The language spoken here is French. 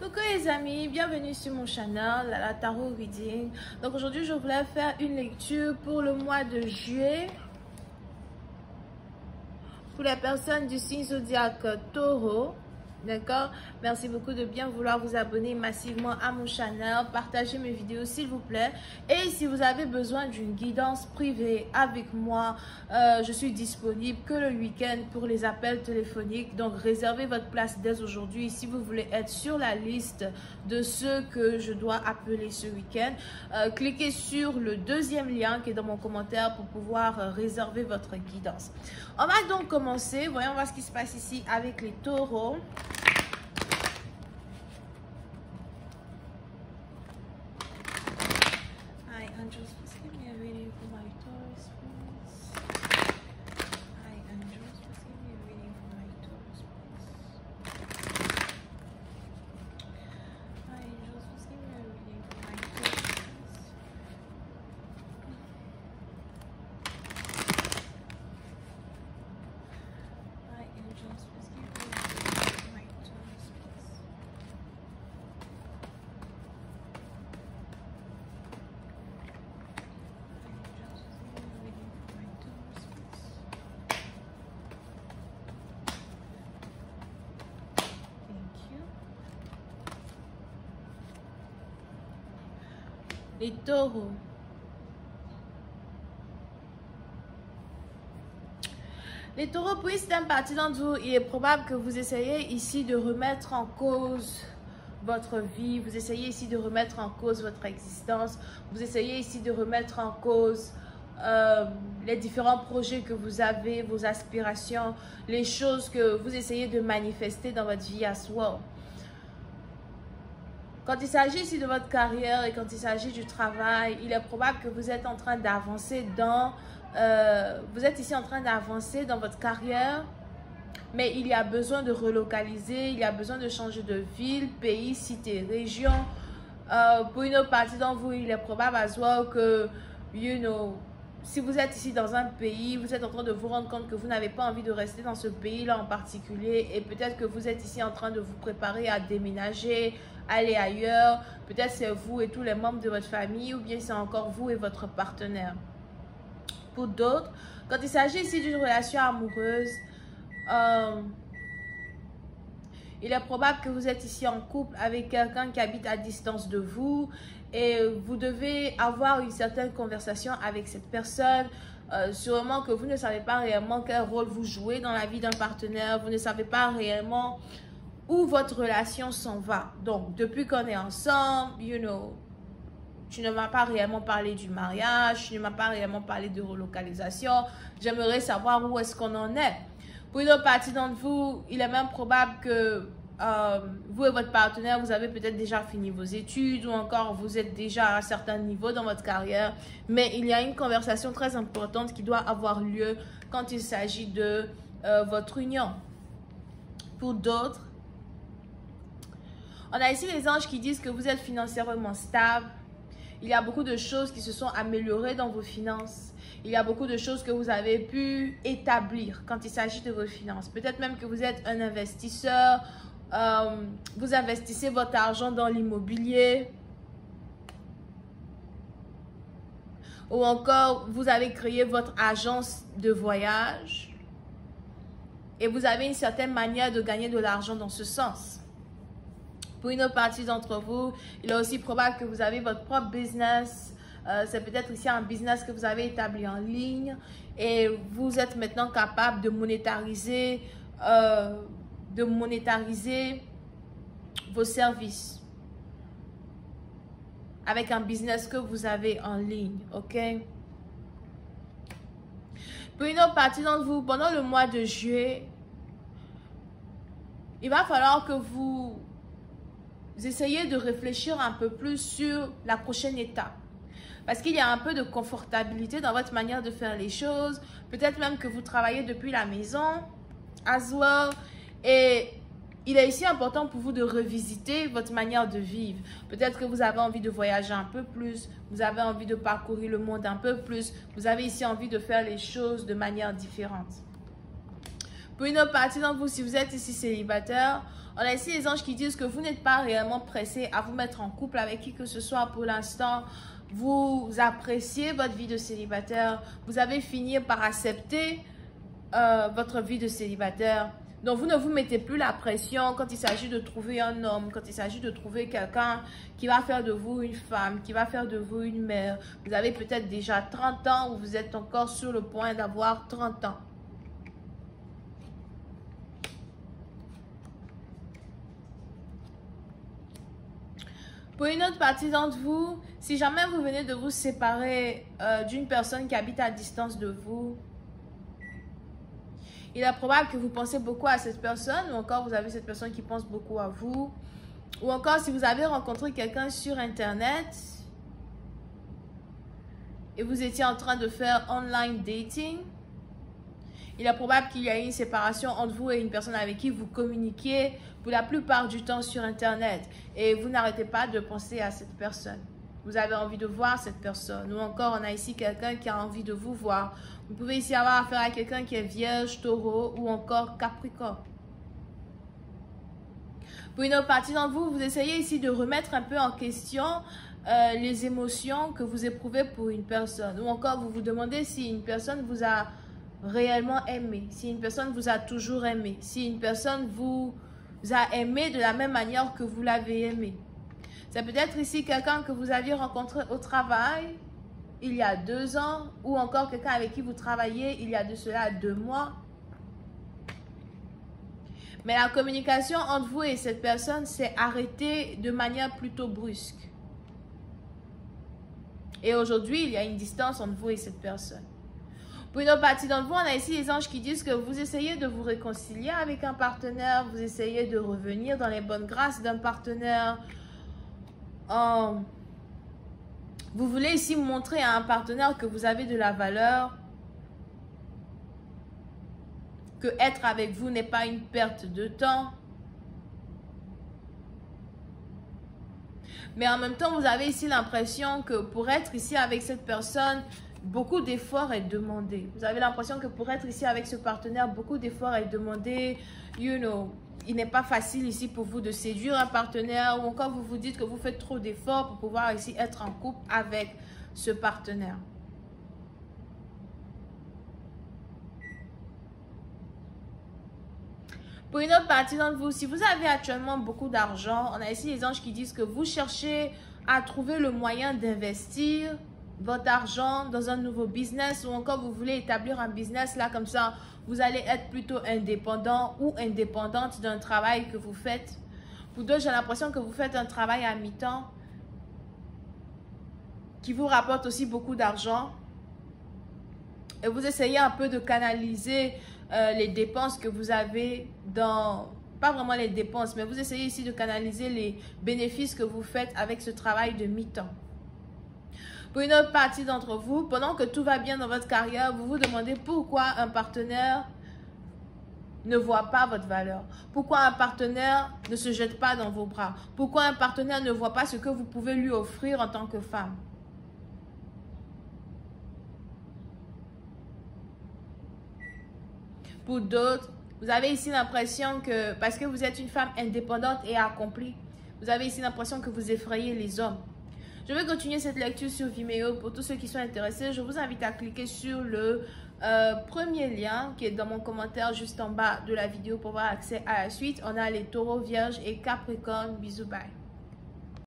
Coucou les amis, bienvenue sur mon channel, la Tarot Reading. Donc aujourd'hui je voulais faire une lecture pour le mois de juillet. Pour les personnes du signe zodiaque Taureau. D'accord? Merci beaucoup de bien vouloir vous abonner massivement à mon channel. Partagez mes vidéos s'il vous plaît. Et si vous avez besoin d'une guidance privée avec moi, je suis disponible que le week-end pour les appels téléphoniques. Donc réservez votre place dès aujourd'hui si vous voulez être sur la liste de ceux que je dois appeler ce week-end. Cliquez sur le deuxième lien qui est dans mon commentaire pour pouvoir réserver votre guidance. On va donc commencer. Voyons voir ce qui se passe ici avec les taureaux. Hi, angels, please give me a reading for my Taurus, please. Hi, angels, please give me a reading for my Taurus, please. Hi, angels, please give me a reading for my Taurus, please. Hi, angels, please give me a reading for my Taurus, please. Les taureaux. Les taureaux, pour certaines parties d'entre vous, il est probable que vous essayez ici de remettre en cause votre vie. Vous essayez ici de remettre en cause votre existence. Vous essayez ici de remettre en cause les différents projets que vous avez, vos aspirations, les choses que vous essayez de manifester dans votre vie à soi. Quand il s'agit ici de votre carrière et quand il s'agit du travail, il est probable que vous êtes en train d'avancer dans... vous êtes ici en train d'avancer dans votre carrière, mais il y a besoin de relocaliser, il y a besoin de changer de ville, pays, cité, région. Pour une autre partie d'entre vous, il est probable as well que, si vous êtes ici dans un pays, vous êtes en train de vous rendre compte que vous n'avez pas envie de rester dans ce pays-là en particulier et peut-être que vous êtes ici en train de vous préparer à déménager, aller ailleurs. Peut-être c'est vous et tous les membres de votre famille ou bien c'est encore vous et votre partenaire. Pour d'autres, quand il s'agit ici d'une relation amoureuse, il est probable que vous êtes ici en couple avec quelqu'un qui habite à distance de vous et vous devez avoir une certaine conversation avec cette personne. Sûrement que vous ne savez pas réellement quel rôle vous jouez dans la vie d'un partenaire. Vous ne savez pas réellement où votre relation s'en va. Donc, depuis qu'on est ensemble, tu ne m'as pas réellement parlé du mariage, tu ne m'as pas réellement parlé de relocalisation. J'aimerais savoir où est-ce qu'on en est. Pour une autre partie d'entre vous, il est même probable que vous et votre partenaire, vous avez peut-être déjà fini vos études ou encore vous êtes déjà à un certain niveau dans votre carrière. Mais il y a une conversation très importante qui doit avoir lieu quand il s'agit de votre union. Pour d'autres, on a ici les anges qui disent que vous êtes financièrement stable. Il y a beaucoup de choses qui se sont améliorées dans vos finances. Il y a beaucoup de choses que vous avez pu établir quand il s'agit de vos finances. Peut-être même que vous êtes un investisseur. Vous investissez votre argent dans l'immobilier. Ou encore, vous avez créé votre agence de voyage. Et vous avez une certaine manière de gagner de l'argent dans ce sens. Pour une autre partie d'entre vous, il est aussi probable que vous avez votre propre business. C'est peut-être ici un business que vous avez établi en ligne et vous êtes maintenant capable de monétariser vos services avec un business que vous avez en ligne, ok? Pour une autre partie d'entre vous, pendant le mois de juillet, il va falloir que vous essayez de réfléchir un peu plus sur la prochaine étape. Parce qu'il y a un peu de confortabilité dans votre manière de faire les choses. Peut-être même que vous travaillez depuis la maison, as well. Et il est ici important pour vous de revisiter votre manière de vivre. Peut-être que vous avez envie de voyager un peu plus. Vous avez envie de parcourir le monde un peu plus. Vous avez ici envie de faire les choses de manière différente. Pour une autre partie d'entre vous, si vous êtes ici célibataire, on a ici les anges qui disent que vous n'êtes pas réellement pressé à vous mettre en couple avec qui que ce soit pour l'instant. Vous appréciez votre vie de célibataire. Vous avez fini par accepter votre vie de célibataire. Donc, vous ne vous mettez plus la pression quand il s'agit de trouver un homme, quand il s'agit de trouver quelqu'un qui va faire de vous une femme, qui va faire de vous une mère. Vous avez peut-être déjà 30 ans ou vous êtes encore sur le point d'avoir 30 ans. Pour une autre partie d'entre vous, si jamais vous venez de vous séparer d'une personne qui habite à distance de vous, il est probable que vous pensez beaucoup à cette personne, ou encore vous avez cette personne qui pense beaucoup à vous, ou encore si vous avez rencontré quelqu'un sur Internet et vous étiez en train de faire online dating, il est probable qu'il y ait une séparation entre vous et une personne avec qui vous communiquez pour la plupart du temps sur Internet. Et vous n'arrêtez pas de penser à cette personne. Vous avez envie de voir cette personne. Ou encore, on a ici quelqu'un qui a envie de vous voir. Vous pouvez ici avoir affaire à quelqu'un qui est Vierge, Taureau ou encore Capricorne. Pour une autre partie d'entre vous, vous essayez ici de remettre un peu en question les émotions que vous éprouvez pour une personne. Ou encore, vous vous demandez si une personne vous a réellement aimé, si une personne vous a toujours aimé, si une personne vous a aimé de la même manière que vous l'avez aimé. C'est peut-être ici quelqu'un que vous aviez rencontré au travail il y a 2 ans ou encore quelqu'un avec qui vous travaillez il y a de cela 2 mois. Mais la communication entre vous et cette personne s'est arrêtée de manière plutôt brusque. Et aujourd'hui, il y a une distance entre vous et cette personne. Pour une autre partie d'entre vous, on a ici les anges qui disent que vous essayez de vous réconcilier avec un partenaire, vous essayez de revenir dans les bonnes grâces d'un partenaire. Vous voulez ici montrer à un partenaire que vous avez de la valeur, que être avec vous n'est pas une perte de temps. Mais en même temps, vous avez ici l'impression que pour être ici avec cette personne, beaucoup d'efforts est demandé. Vous avez l'impression que pour être ici avec ce partenaire, beaucoup d'efforts est demandé. Il n'est pas facile ici pour vous de séduire un partenaire ou encore vous vous dites que vous faites trop d'efforts pour pouvoir ici être en couple avec ce partenaire. Pour une autre partie d'entre vous, si vous avez actuellement beaucoup d'argent, on a ici les anges qui disent que vous cherchez à trouver le moyen d'investir votre argent dans un nouveau business ou encore vous voulez établir un business là comme ça, vous allez être plutôt indépendant ou indépendante d'un travail que vous faites. Pour d'autres, j'ai l'impression que vous faites un travail à mi-temps qui vous rapporte aussi beaucoup d'argent et vous essayez un peu de canaliser les dépenses que vous avez dans, pas vraiment les dépenses, mais vous essayez ici de canaliser les bénéfices que vous faites avec ce travail de mi-temps. Pour une autre partie d'entre vous, pendant que tout va bien dans votre carrière, vous vous demandez pourquoi un partenaire ne voit pas votre valeur. Pourquoi un partenaire ne se jette pas dans vos bras. Pourquoi un partenaire ne voit pas ce que vous pouvez lui offrir en tant que femme. Pour d'autres, vous avez ici l'impression que, parce que vous êtes une femme indépendante et accomplie, vous avez ici l'impression que vous effrayez les hommes. Je vais continuer cette lecture sur Vimeo. Pour tous ceux qui sont intéressés, je vous invite à cliquer sur le premier lien qui est dans mon commentaire juste en bas de la vidéo pour avoir accès à la suite. On a les taureaux, vierges et capricornes. Bisous, bye.